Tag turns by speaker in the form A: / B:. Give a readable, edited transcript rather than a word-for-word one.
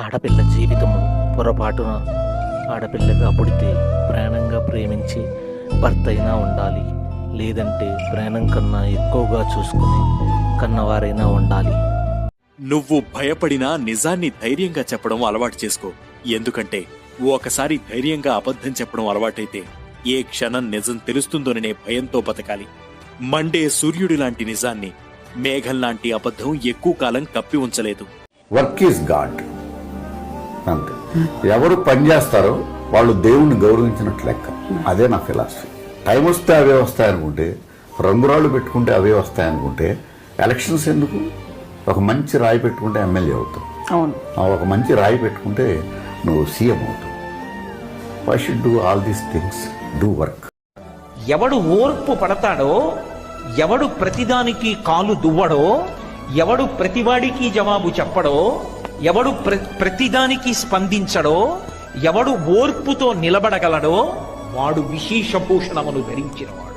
A: ఆడపిల్ల జీవితము పొరపాటున ఆడపిల్లగా పుడితే ప్రాణంగా ప్రేమించి భర్త అయినా ఉండాలి, లేదంటే ప్రాణం కన్నా ఎక్కువగా చూసుకుని కన్నవారైనా ఉండాలి.
B: నువ్వు భయపడినా నిజాన్ని ధైర్యంగా చెప్పడం అలవాటు చేసుకో. ఎందుకంటే ఒకసారి ధైర్యంగా అబద్ధం చెప్పడం అలవాటైతే ఏ క్షణం నిజం తెలుస్తుందోననే భయంతో బతకాలి. మండే సూర్యుడి లాంటి నిజాన్ని మేఘం లాంటి అబద్ధం ఎక్కువ కాలం కప్పి ఉంచలేదు.
C: వర్క్ ఈజ్ గాడ్ అంతే. ఎవరు పని చేస్తారో వాళ్ళు దేవుణ్ణి గౌరవించినట్లు లెక్క. అదే నా ఫిలాసఫీ. టైం వస్తే అవే వస్తాయనుకుంటే, రంగురాళ్ళు పెట్టుకుంటే అవే వస్తాయనుకుంటే ఎలక్షన్స్ ఎందుకు? ఒక మంచి రాయి పెట్టుకుంటే ఎమ్మెల్యే అవుతావు, ఒక మంచి రాయి పెట్టుకుంటే నువ్వు సీఎం అవుతావు. Why should do all these things? Do work.
D: ఎవడు ఓర్పు పడతాడో, ఎవడు ప్రతిదానికి కాలు దువ్వడో, ఎవడు ప్రతివాడికి జవాబు చెప్పడో, ఎవడు ప్రతిదానికి స్పందించడో, ఎవడు ఓర్పుతో నిలబడగలడో వాడు విశేషభూషణమును ధరించినవాడు.